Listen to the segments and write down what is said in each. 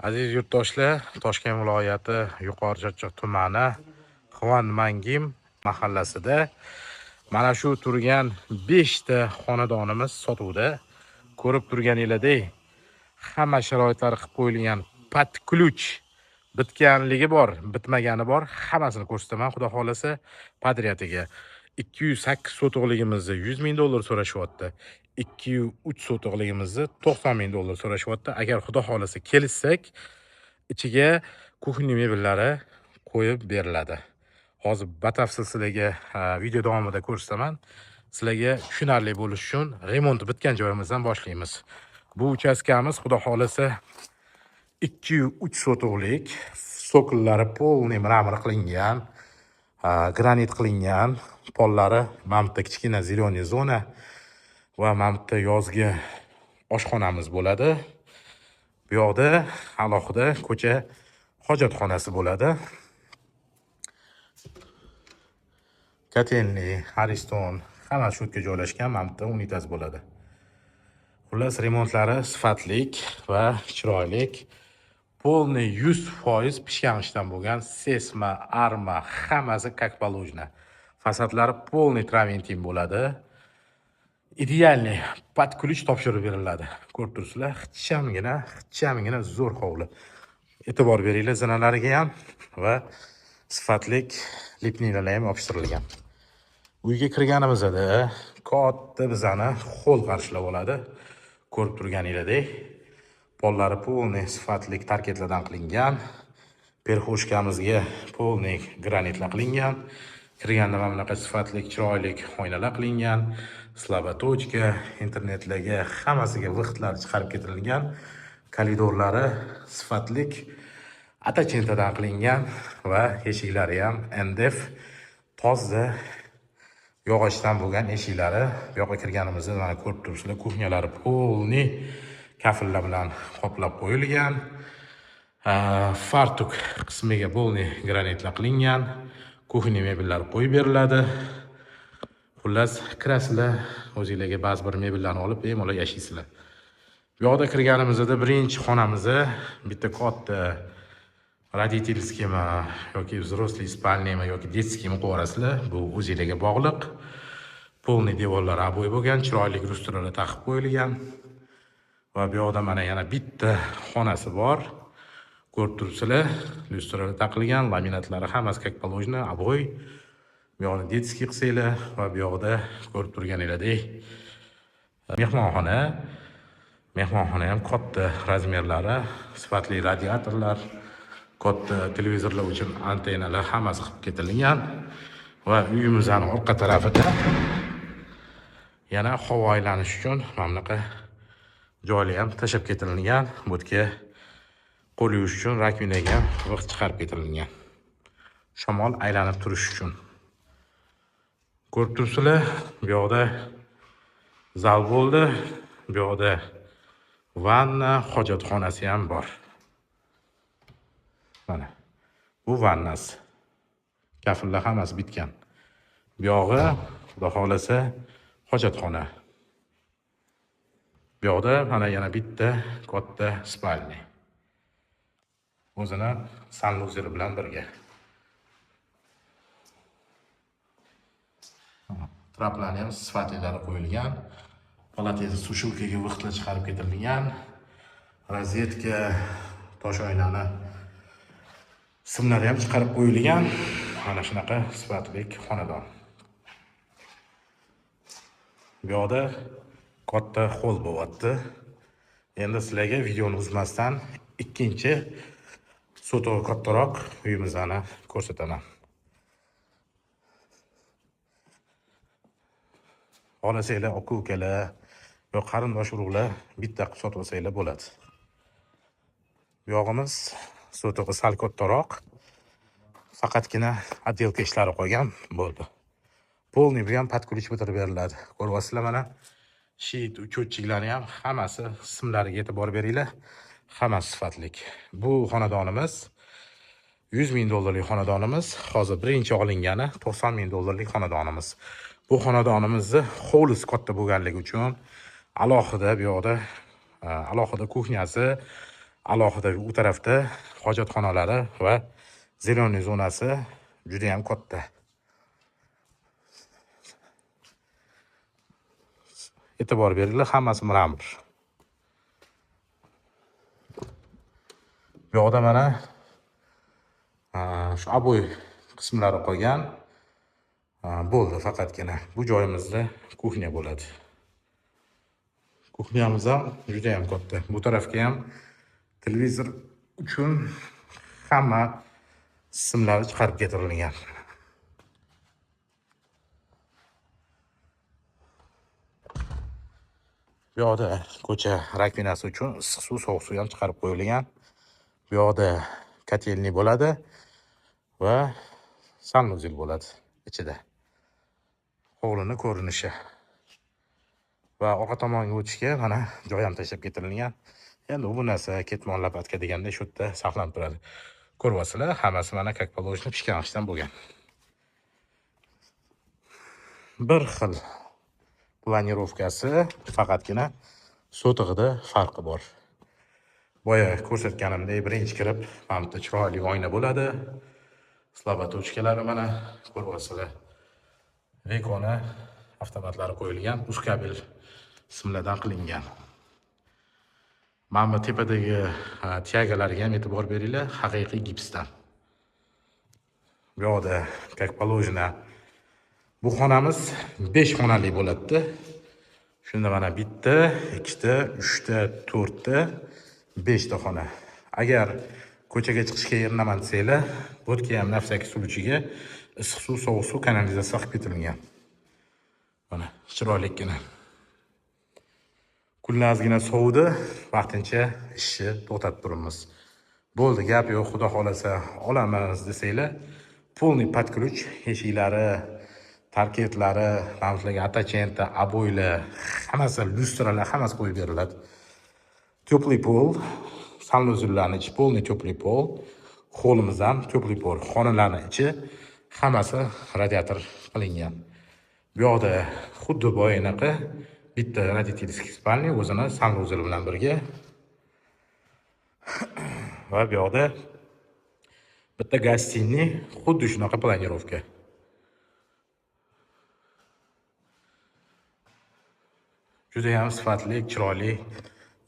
Aziz yurtdoshlar, Toshkent viloyati Yuqori Chirchiq tumani Xvan Mangim mahallasida mana shu turgan 5 ta xonadonimiz sotuvda. Ko'rib turganingizdek, hamma sharoitlari qilib qo'yilgan, pat ключ bitganligi bor, bitmagani bor, hammasini ko'rsataman. Xudo xolasa padriyatiga 208 sotug'ligimizni 100 ming dollar so'rashyapti. 203 sotug'ligimizni 90 ming dollar so'rashyapti. Agar xudo xolasa kelishsak, ichiga kuxnya mebellari qo'yib beriladi. Hozir batafsil sizlarga video davomida ko'rsataman. Sizlarga tushunarli bo'lishi uchun remont bitgan joyimizdan boshlaymiz. Bu uchastkamiz xudo xolasa 203 sotug'lik, sokollari polniy mramor qilingan, granit qilingan, pollari mamta kichkina zeleniy zona va mamta yozgi oshxonamiz bo'ladi. Bu yoqda alohida ko'cha hojatxonasi bo'ladi. Katelniy, Ariston, hamma shu yerga joylashgan mamta unitaz bo'ladi. Xullas, remontlari sifatlik va chiroyli. Polniy 100% pishgan ishdan bo'lgan, sesma, arma, hammasi как положено. Fasadlari polniy traventin bo'ladi. Idealniy pat ключ topshirib beriladi. Ko'rib turibsizlar, hichamgina zo'r hovli. E'tibor beringlar zinalariga ham va sifatlik lipnilar ham yopishtirilgan. Uyga kirganimizda katta bizani xo'l qarshilab oladi. Ko'rib turganingizdek, pollari polniy sifatlik tarketlardan qilingan. Perxoshkamizga polniy granitlar qilingan. Kirganda mana bunaqa sifatlik chiroyli oynalar qilingan. Slabatochka, internetlarga hammasiga vaqtlar chiqarib ketirilgan. Koridorlari sifatlik atachentadan qilingan va eshiklari ham NDF toza yog'ochdan bo'lgan eshiklari. Bu yoqqa kirganimizda mana ko'rib turibsizlar, kuxnyalari polniy kafillar bilan qoplab qo'yilgan. Fartuk qismiga polniy granitlar qilingan. Kuxnya mebellari qo'yib beriladi. Xullas, kirasizlar, o'zingizlarga ba'zi bir mebellarni olib bemalol yashaysizlar. Bu yoqda kirganimizda birinchi xonamizda bitta katta родительскийmi yoki взрослый спальныйmi yoki детскийmi qo'yasizlar. Bu o'zingizlarga bog'liq. Polniy devorlari abo'y bo'lgan, chiroyli lustralar taqib qo'yilgan. Va bu yoqda mana yana bitta xonasi bor. Ko'rib turibsizlar, lustralar taqilgan, laminatlari hammasi как положено, abo'y. Bu yoqda детский qilsanglar va bu yoqda ko'rib turganingizdek mehmonxona. Mehmonxona ham katta razmerlari, sifatli radiatorlar, katta televizorlar uchun antennalar hammasi qilib ketilgan. Va uyimizning orqa tarafida yana havo aylanish uchun mana bunaqa joylar ham tashab ketilgan. Bu yerga qo'l yuvish uchun rakvinaga ham vaqt chiqarib ketilgan. Shamol aylanib turish uchun. Ko'rib turibsizlar, bu yoqda zal bo'ldi. Bu yoqda vanna, hojatxonasi ham bor. Mana bu vannasi. Kafillar hammasi bitgan. Bu yog'i xudo xolasa hojatxona. Bu yoqda mana yana bitta katta spalniy. O'zini sanuzeli bilan birga. Traplarni ham sifatlilari qo'yilgan. Palateza sushilkaga vaqtlar chiqarib ketilgan. Rozetka, tosh oynani simlari ham chiqarib qo'yilgan. Mana shunaqa sifatlik xonadon. Bu yoqda katta xo'l bo'lyapti. Endi sizlarga videoni uzmasdan ikkinchi sotuvga kattaroq uyimizni ko'rsataman. Xohlasanglar, aka-ukalar yoki qarindosh urug'lar bitta qilib sotib olsanglar bo'ladi. Bu yog'imiz sotuvga sal kattaroq. Faqatgina отделка ishlari qolgan bo'ldi. Polniy bo'lgan pat ключ bitirib beriladi. Ko'ryapsizlar mana shit uchotchiklari ham hammasi simlariga e'tibor beringlar. Hammasi sifatlik. Bu xonadonimiz 100 ming dollarlik xonadonimiz. Hozir birinchi olingani 90 ming dollarlik xonadonimiz. Bu xonadonimizni hovlisi katta bo'lganligi uchun alohida bu yoqda alohida kuxnyasi, Alohida u tarafda hojatxonalari va zeleniy zonasi juda ham katta. E'tibor beringlar, hammasi mramor. Bu yoqda mana shu abo'y qismlari qolgan. Bo'ldi faqatgina. Bu joyimizda kuxnya bo'ladi. Kuxnyamiz ham juda ham katta. Bu tarafga ham televizor uchun hamma simlari chiqarib keltirilgan. Bu yoqda ko'cha rakvinasi uchun issiq suv, sovuq suv ham chiqarib qo'yilgan. Bu yoqda kotelniy bo'ladi va sanuzel bo'ladi ichida. Hovlini ko'rinishi. Va orqa tomonga o'tishga mana joy ham tashlab ketirilgan. Endi bu narsa ketmon lapatka deganda shu yerda saqlanib turadi. Ko'ryapsizlar, hammasi mana как положено pishgan ishdan bo'lgan. Bir xil planirovkasi, faqatgina sotig'ida farqi bor. Boya ko'rsatganimdek, birinchi kirib, mana bu chiroyli oyna bo'ladi. Slabatochkalari mana ko'ryapsizlar. Rekona avtomatlari qo'yilgan, uskabel simlardan qilingan. Mana bu tepadagi tiyagalariga ham e'tibor beringlar, haqiqiy gipsdan. Bu yoqda как положено bu xonamiz 5 xonali bo'ladi. Shunda mana bitta, ikkita, uchta, to'rtta, 5 ta xona. Agar ko'chaga chiqishga yernaman desanglar, bu yerga ham nafsaki suvchiga issiq suv, sovuq suv kanalizatsiya qilib ketilgan. Mana chiroylikgina. Kunlazgina sovdi, vaqtincha ishni to'xtatib turibmiz. Bo'ldi, gap yo'q, xudo xolasa olamiz desanglar, полный под ключ eshiklari, tarketlari, ramzlarga attachenta, abo'ylar, hammasi lustralar, hammasi qo'yib beriladi. Теплый пол, sanuzullarning ichi полный теплый пол, holimiz ham теплый пол, xonalarning ichi hammasi radiator qilingan. Bu yoqda xuddi boyinaqa bitta родительский spalni o'zini sanuzul bilan birga. Va bu yoqda bitta gostinniy, xuddi shunaqa planirovka. Juda ham sifatli, chiroyli,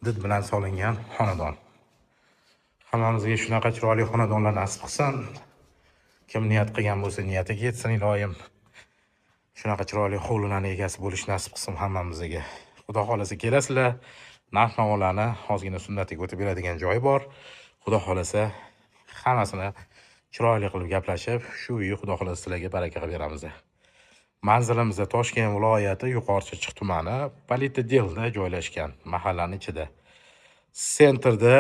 did bilan solingan xonadon. Hammamizga shunaqa chiroyli xonadonlar nasib qilsin. Kim niyat qilgan bo'lsa, niyatiga yetsin iloyim. Shunaqa chiroyli hovlilarning egasi bo'lish nasib qilsin hammamizga. Xudo xolasa kelasizlar. Narx-navolarni ozgina sunnatiga o'tib beradigan joyi bor. Xudo xolasa hammasini chiroyli qilib gaplashib, shu uyi xudo xolasa sizlarga baraka qilib beramiz. Manzilimizda Toshkent viloyati Yuqori-Chirchiq tumani Politedelda joylashgan, mahallaning ichida. Sentrda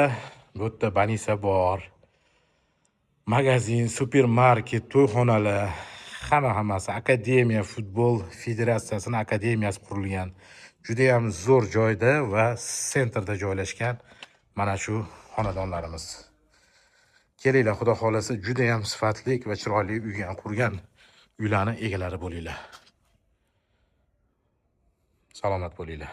bu yerda banisa bor. Magazin, supermarket, to'yxonalar, hammasi akademiya, futbol federatsiyasining akademiyasi qurilgan. Juda ham zo'r joyda va sentrda joylashgan mana shu xonadonlarimiz. Kelinglar, xudo xolasa juda ham sifatli va chiroyli uyga qurgan uylarning egalari bo'linglar. Salomat bo'linglar.